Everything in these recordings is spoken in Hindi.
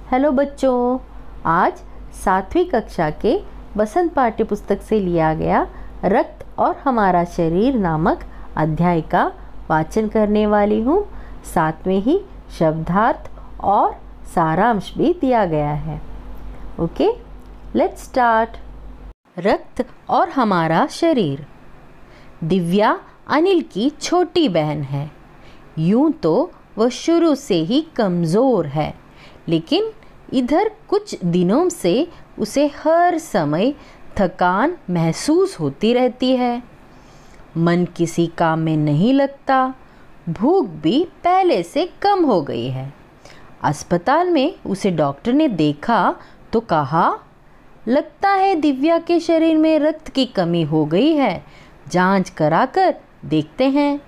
हेलो बच्चों, आज 7वीं कक्षा के बसंत पाठ्य पुस्तक से लिया गया रक्त और हमारा शरीर नामक अध्याय का वाचन करने वाली हूँ। साथ में ही शब्दार्थ और सारांश भी दिया गया है। Okay, let's start. रक्त और हमारा शरीर। दिव्या अनिल की छोटी बहन है। यूं तो वह शुरू से ही कमज़ोर है, लेकिन इधर कुछ दिनों से उसे हर समय थकान महसूस होती रहती है। मन किसी काम में नहीं लगता, भूख भी पहले से कम हो गई है। अस्पताल में उसे डॉक्टर ने देखा तो कहा, लगता है दिव्या के शरीर में रक्त की कमी हो गई है, जांच कराकर देखते हैं।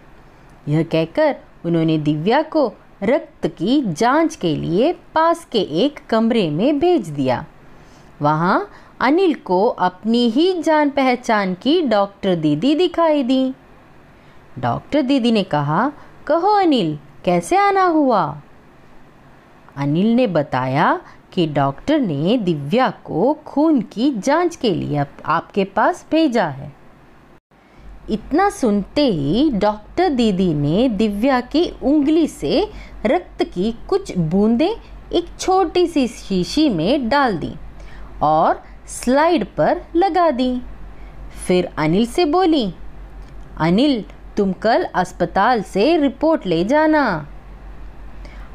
यह कहकर उन्होंने दिव्या को रक्त की जांच के लिए पास के एक कमरे में भेज दिया। वहाँ अनिल को अपनी ही जान पहचान की डॉक्टर दीदी दिखाई दी। डॉक्टर दीदी ने कहा, कहो अनिल, कैसे आना हुआ? अनिल ने बताया कि डॉक्टर ने दिव्या को खून की जांच के लिए आपके पास भेजा है। इतना सुनते ही डॉक्टर दीदी ने दिव्या की उंगली से रक्त की कुछ बूंदें एक छोटी सी शीशी में डाल दी और स्लाइड पर लगा दी। फिर अनिल से बोली, अनिल, तुम कल अस्पताल से रिपोर्ट ले जाना।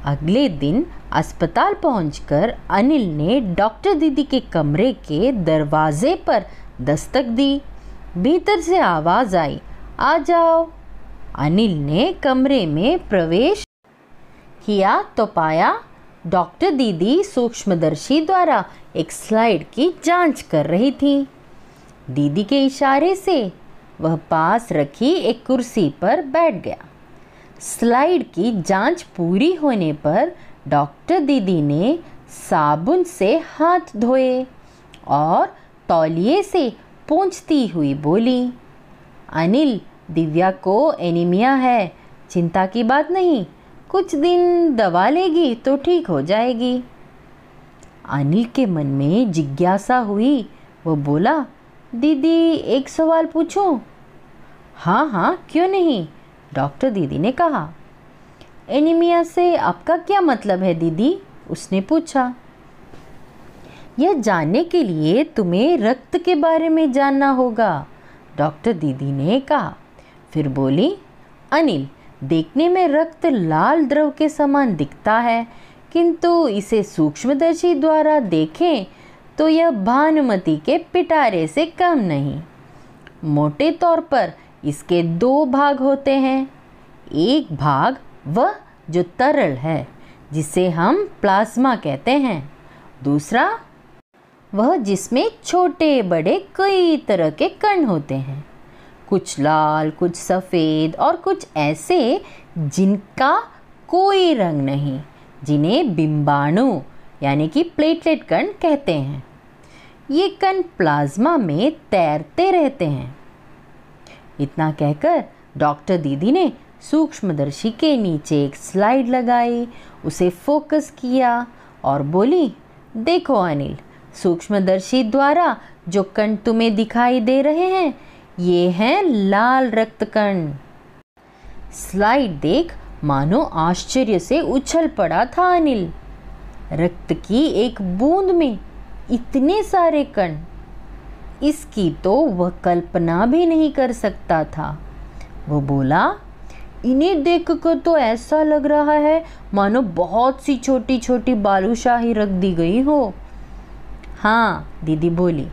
अगले दिन अस्पताल पहुंचकर अनिल ने डॉक्टर दीदी के कमरे के दरवाजे पर दस्तक दी। भीतर से आवाज़ आई, आ जाओ। अनिल ने कमरे में प्रवेश किया तो पाया डॉक्टर दीदी सूक्ष्मदर्शी द्वारा एक स्लाइड की जांच कर रही थी। दीदी के इशारे से वह पास रखी एक कुर्सी पर बैठ गया। स्लाइड की जांच पूरी होने पर डॉक्टर दीदी ने साबुन से हाथ धोए और तौलिए से पोंछती हुई बोली, अनिल, दिव्या को एनीमिया है, चिंता की बात नहीं, कुछ दिन दवा लेगी तो ठीक हो जाएगी। अनिल के मन में जिज्ञासा हुई। वो बोला, दीदी एक सवाल पूछूं? हाँ हाँ, क्यों नहीं, डॉक्टर दीदी ने कहा। एनीमिया से आपका क्या मतलब है दीदी? उसने पूछा। यह जानने के लिए तुम्हें रक्त के बारे में जानना होगा, डॉक्टर दीदी ने कहा। फिर बोली, अनिल, देखने में रक्त लाल द्रव के समान दिखता है, किंतु इसे सूक्ष्मदर्शी द्वारा देखें तो यह भानुमति के पिटारे से कम नहीं। मोटे तौर पर इसके दो भाग होते हैं। एक भाग वह जो तरल है, जिसे हम प्लाज्मा कहते हैं। दूसरा वह जिसमें छोटे बड़े कई तरह के कण होते हैं, कुछ लाल, कुछ सफ़ेद और कुछ ऐसे जिनका कोई रंग नहीं, जिन्हें बिंबाणु यानी कि प्लेटलेट कण कहते हैं। ये कण प्लाज्मा में तैरते रहते हैं। इतना कहकर डॉक्टर दीदी ने सूक्ष्मदर्शी के नीचे एक स्लाइड लगाई, उसे फोकस किया और बोली, देखो अनिल, सूक्ष्मदर्शी द्वारा जो कण तुम्हें दिखाई दे रहे हैं, ये हैं लाल रक्त कण। स्लाइड देख मानो आश्चर्य से उछल पड़ा था अनिल। रक्त की एक बूंद में इतने सारे कण, इसकी तो वह कल्पना भी नहीं कर सकता था। वो बोला, इन्हें देखकर तो ऐसा लग रहा है मानो बहुत सी छोटी छोटी बालूशाही रख दी गई हो। हाँ, दीदी बोली,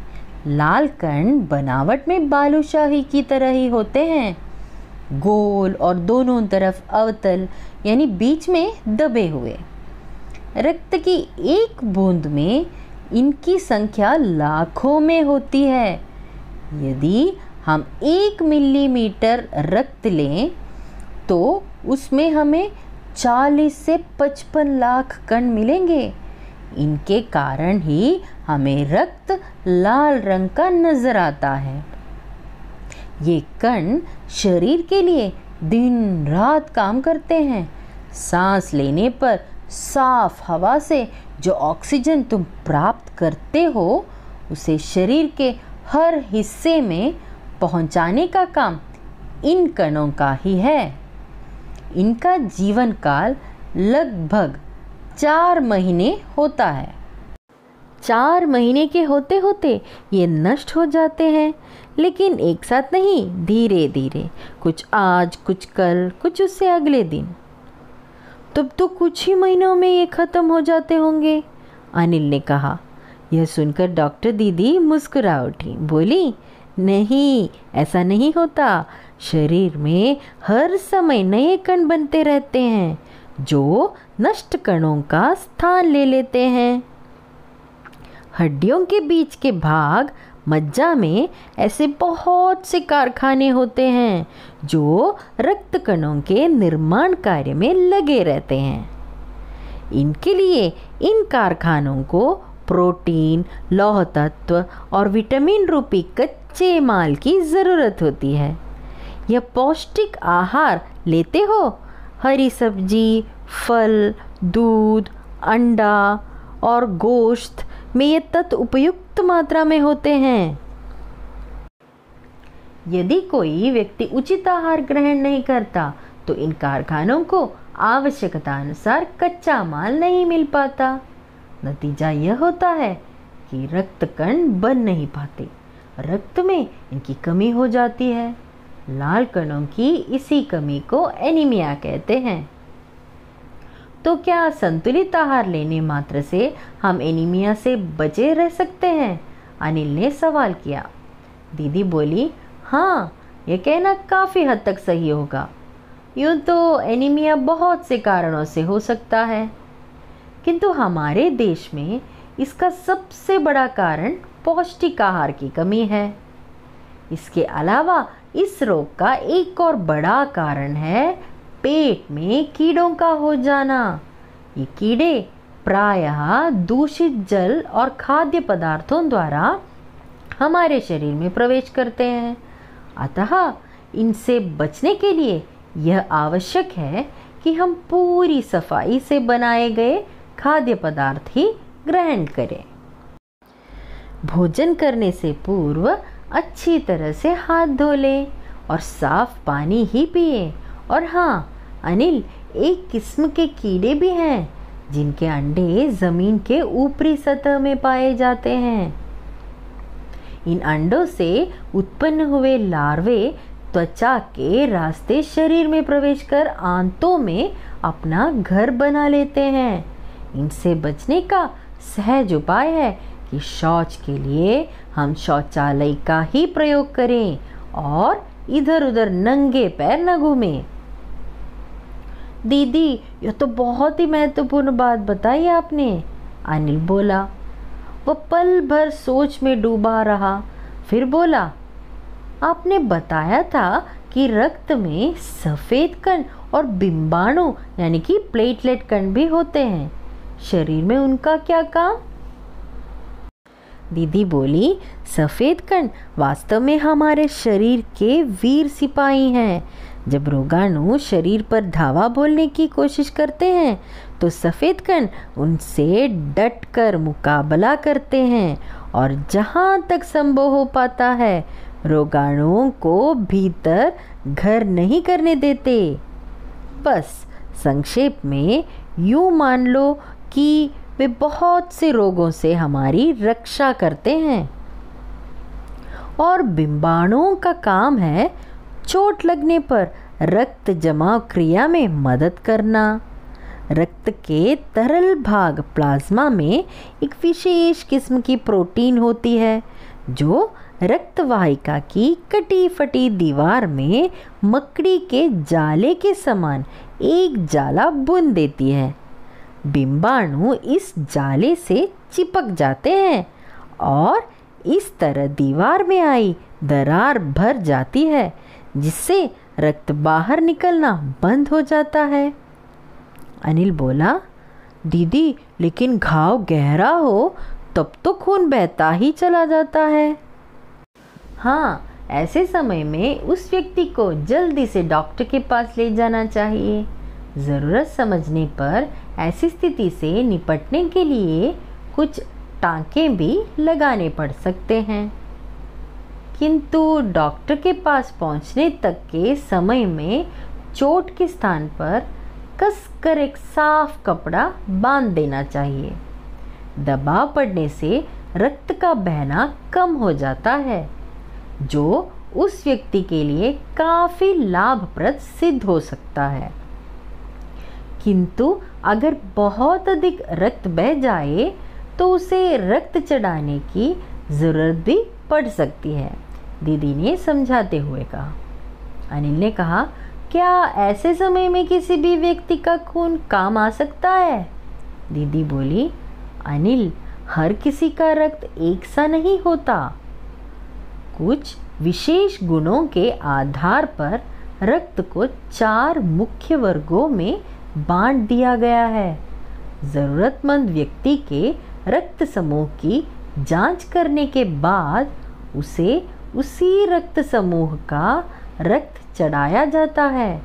लाल कण बनावट में बालूशाही की तरह ही होते हैं, गोल और दोनों तरफ अवतल यानी बीच में दबे हुए। रक्त की एक बूंद में इनकी संख्या लाखों में होती है। यदि हम 1 मिलीमीटर रक्त लें तो उसमें हमें 40 से 55 लाख कण मिलेंगे। इनके कारण ही हमें रक्त लाल रंग का नजर आता है। ये कण शरीर के लिए दिन रात काम करते हैं। सांस लेने पर साफ हवा से जो ऑक्सीजन तुम प्राप्त करते हो उसे शरीर के हर हिस्से में पहुंचाने का काम इन कणों का ही है। इनका जीवन काल लगभग 4 महीने होता है। 4 महीने के होते होते ये नष्ट हो जाते हैं, लेकिन एक साथ नहीं, धीरे धीरे, कुछ आज, कुछ कल, कुछ उससे अगले दिन। तब तो कुछ ही महीनों में ये खत्म हो जाते होंगे, अनिल ने कहा। यह सुनकर डॉक्टर दीदी मुस्कुरा उठी, बोली, नहीं, ऐसा नहीं होता। शरीर में हर समय नए कण बनते रहते हैं जो नष्ट कणों का स्थान ले लेते हैं। हड्डियों के बीच के भाग मज्जा में ऐसे बहुत से कारखाने होते हैं जो रक्त कणों के निर्माण कार्य में लगे रहते हैं। इनके लिए इन कारखानों को प्रोटीन, लौह तत्व और विटामिन रूपी कच्चे माल की ज़रूरत होती है। यह पौष्टिक आहार लेते हो, हरी सब्जी, फल, दूध, अंडा और गोश्त में ये तत्व उपयुक्त मात्रा में होते हैं। यदि कोई व्यक्ति उचित आहार ग्रहण नहीं करता तो इन कारखानों को आवश्यकता अनुसार कच्चा माल नहीं मिल पाता। नतीजा यह होता है कि रक्त कण बन नहीं पाते, रक्त में इनकी कमी हो जाती है। लाल कणों की इसी कमी को एनीमिया कहते हैं। तो क्या संतुलित आहार लेने मात्र से हम एनीमिया से बचे रह सकते हैं? अनिल ने सवाल किया। दीदी बोली, हाँ, यह कहना काफ़ी हद तक सही होगा। यूँ तो एनीमिया बहुत से कारणों से हो सकता है, किंतु हमारे देश में इसका सबसे बड़ा कारण पौष्टिक आहार की कमी है। इसके अलावा इस रोग का एक और बड़ा कारण है पेट में कीड़ों का हो जाना। ये कीड़े प्रायः दूषित जल और खाद्य पदार्थों द्वारा हमारे शरीर में प्रवेश करते हैं। अतः इनसे बचने के लिए यह आवश्यक है कि हम पूरी सफाई से बनाए गए खाद्य पदार्थ ही ग्रहण करें। भोजन करने से पूर्व अच्छी तरह से हाथ धो लें और साफ पानी ही पिए। और हाँ अनिल, एक किस्म के कीड़े भी हैं जिनके अंडे ज़मीन के ऊपरी सतह में पाए जाते हैं। इन अंडों से उत्पन्न हुए लार्वे त्वचा के रास्ते शरीर में प्रवेश कर आंतों में अपना घर बना लेते हैं। इनसे बचने का सहज उपाय है कि शौच के लिए हम शौचालय का ही प्रयोग करें और इधर उधर नंगे पैर न घूमें। दीदी, यह तो बहुत ही महत्वपूर्ण बात बताई आपने, अनिल बोला। वह पल भर सोच में डूबा रहा, फिर बोला, आपने बताया था कि रक्त में सफ़ेद कण और बिंबाणु यानी कि प्लेटलेट कण भी होते हैं। शरीर में उनका क्या काम? दीदी बोली, सफ़ेद कण वास्तव में हमारे शरीर के वीर सिपाही हैं। जब रोगाणु शरीर पर धावा बोलने की कोशिश करते हैं तो सफ़ेद कण उनसे डटकर मुकाबला करते हैं और जहाँ तक संभव हो पाता है रोगाणुओं को भीतर घर नहीं करने देते। बस संक्षेप में यूँ मान लो कि वे बहुत से रोगों से हमारी रक्षा करते हैं। और बिंबाणुओं का काम है चोट लगने पर रक्त जमाव क्रिया में मदद करना। रक्त के तरल भाग प्लाज्मा में एक विशेष किस्म की प्रोटीन होती है जो रक्तवाहिका की कटी फटी दीवार में मकड़ी के जाले के समान एक जाला बुन देती है। बिंबाणु इस जाले से चिपक जाते हैं और इस तरह दीवार में आई दरार भर जाती है जिससे रक्त बाहर निकलना बंद हो जाता है। अनिल बोला, दीदी लेकिन घाव गहरा हो तब तो खून बहता ही चला जाता है। हाँ, ऐसे समय में उस व्यक्ति को जल्दी से डॉक्टर के पास ले जाना चाहिए। ज़रूरत समझने पर ऐसी स्थिति से निपटने के लिए कुछ टाँके भी लगाने पड़ सकते हैं। किंतु डॉक्टर के पास पहुंचने तक के समय में चोट के स्थान पर कसकर एक साफ कपड़ा बांध देना चाहिए। दबाव पड़ने से रक्त का बहना कम हो जाता है, जो उस व्यक्ति के लिए काफ़ी लाभप्रद सिद्ध हो सकता है। किंतु अगर बहुत अधिक रक्त बह जाए तो उसे रक्त चढ़ाने की ज़रूरत भी पड़ सकती है, दीदी ने समझाते हुए कहा। अनिल ने कहा, क्या ऐसे समय में किसी भी व्यक्ति का खून काम आ सकता है? दीदी बोली, अनिल, हर किसी का रक्त एक सा नहीं होता। कुछ विशेष गुणों के आधार पर रक्त को 4 मुख्य वर्गों में बांट दिया गया है। ज़रूरतमंद व्यक्ति के रक्त समूह की जांच करने के बाद उसे उसी रक्त समूह का रक्त चढ़ाया जाता है।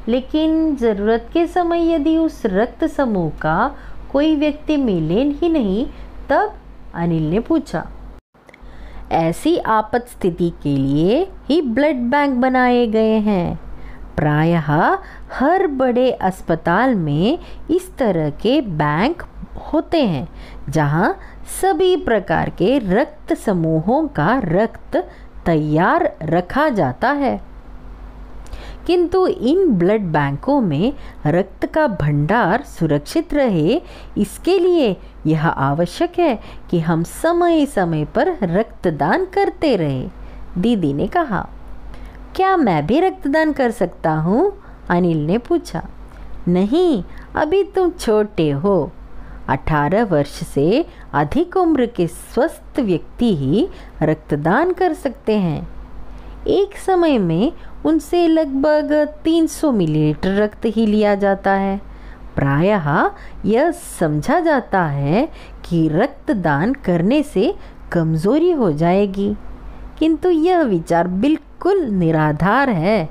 लेकिन ज़रूरत के समय यदि उस रक्त समूह का कोई व्यक्ति मिले ही नहीं, तब? अनिल ने पूछा। ऐसी आपात स्थिति के लिए ही ब्लड बैंक बनाए गए हैं। प्रायः हर बड़े अस्पताल में इस तरह के बैंक होते हैं, जहां सभी प्रकार के रक्त समूहों का रक्त तैयार रखा जाता है। किंतु इन ब्लड बैंकों में रक्त का भंडार सुरक्षित रहे, इसके लिए यह आवश्यक है कि हम समय समय पर रक्तदान करते रहें, दीदी ने कहा। क्या मैं भी रक्तदान कर सकता हूँ? अनिल ने पूछा। नहीं, अभी तुम छोटे हो। 18 वर्ष से अधिक उम्र के स्वस्थ व्यक्ति ही रक्तदान कर सकते हैं। एक समय में उनसे लगभग 300 मिलीलीटर रक्त ही लिया जाता है। प्रायः यह समझा जाता है कि रक्तदान करने से कमज़ोरी हो जाएगी, किंतु यह विचार बिल्कुल निराधार है।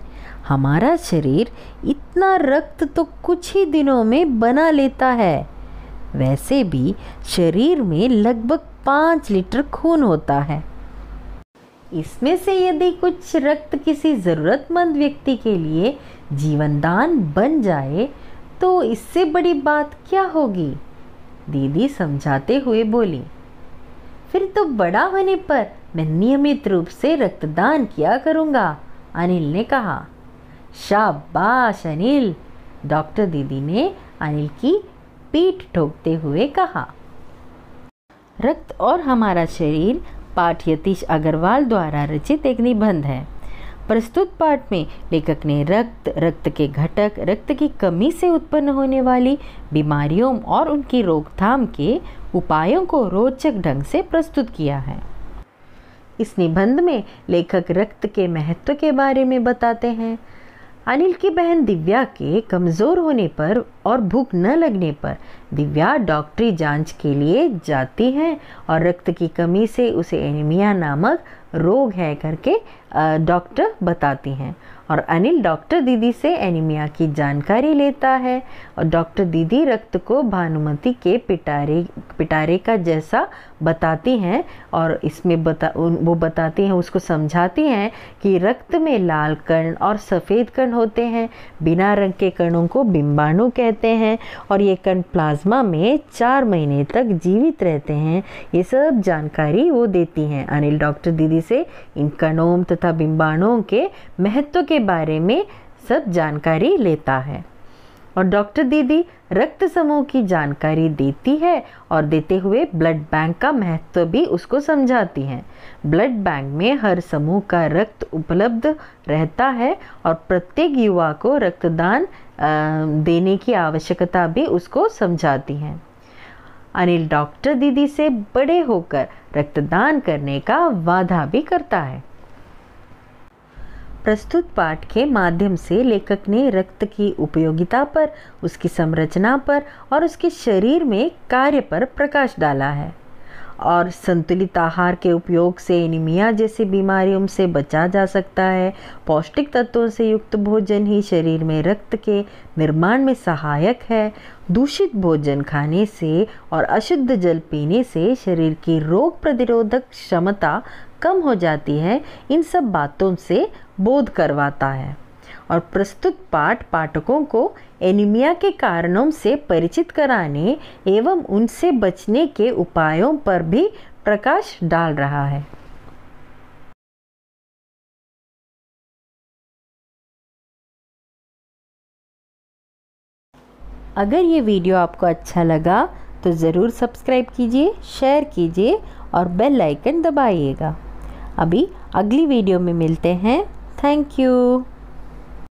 हमारा शरीर इतना रक्त तो कुछ ही दिनों में बना लेता है। वैसे भी शरीर में लगभग 5 लीटर खून होता है। इसमें से यदि कुछ रक्त किसी ज़रूरतमंद व्यक्ति के लिए जीवनदान बन जाए तो इससे बड़ी बात क्या होगी, दीदी समझाते हुए बोली। फिर तो बड़ा होने पर मैं नियमित रूप से रक्तदान किया करूँगा, अनिल ने कहा। शाबाश अनिल, डॉक्टर दीदी ने अनिल की पीठ ठोकते हुए कहा। रक्त और हमारा शरीर पाठ यतीश अग्रवाल द्वारा रचित एक निबंध है। प्रस्तुत पाठ में लेखक ने रक्त के घटक, रक्त की कमी से उत्पन्न होने वाली बीमारियों और उनकी रोकथाम के उपायों को रोचक ढंग से प्रस्तुत किया है। इस निबंध में लेखक रक्त के महत्व के बारे में बताते हैं। अनिल की बहन दिव्या के कमज़ोर होने पर और भूख न लगने पर दिव्या डॉक्टरी जांच के लिए जाती हैं और रक्त की कमी से उसे एनीमिया नामक रोग है करके डॉक्टर बताती हैं, और अनिल डॉक्टर दीदी से एनीमिया की जानकारी लेता है और डॉक्टर दीदी रक्त को भानुमति के पिटारे का जैसा बताती हैं और इसमें वो बताती हैं, उसको समझाती हैं कि रक्त में लाल कण और सफ़ेद कण होते हैं। बिना रंग के कणों को बिंबाणु कहते हैं और ये कण प्लाज्मा में 4 महीने तक जीवित रहते हैं। ये सब जानकारी वो देती हैं। अनिल डॉक्टर दीदी से इन कणों तथा बिंबाणुओं के महत्व के बारे में सब जानकारी लेता है और डॉक्टर दीदी रक्त समूह की जानकारी देती है और देते हुए ब्लड बैंक का महत्व भी उसको समझाती हैं। ब्लड बैंक में हर समूह का रक्त उपलब्ध रहता है और प्रत्येक युवा को रक्तदान देने की आवश्यकता भी उसको समझाती हैं। अनिल डॉक्टर दीदी से बड़े होकर रक्तदान करने का वादा भी करता है। प्रस्तुत पाठ के माध्यम से लेखक ने रक्त की उपयोगिता पर, उसकी संरचना पर और उसके शरीर में कार्य पर प्रकाश डाला है और संतुलित आहार के उपयोग से एनीमिया जैसी बीमारियों से बचा जा सकता है। पौष्टिक तत्वों से युक्त भोजन ही शरीर में रक्त के निर्माण में सहायक है। दूषित भोजन खाने से और अशुद्ध जल पीने से शरीर की रोग प्रतिरोधक क्षमता कम हो जाती है। इन सब बातों से बोध करवाता है और प्रस्तुत पाठ पाठकों को एनीमिया के कारणों से परिचित कराने एवं उनसे बचने के उपायों पर भी प्रकाश डाल रहा है। अगर ये वीडियो आपको अच्छा लगा तो ज़रूर सब्सक्राइब कीजिए, शेयर कीजिए और बेल आइकन दबाइएगा। अभी अगली वीडियो में मिलते हैं। Thank you.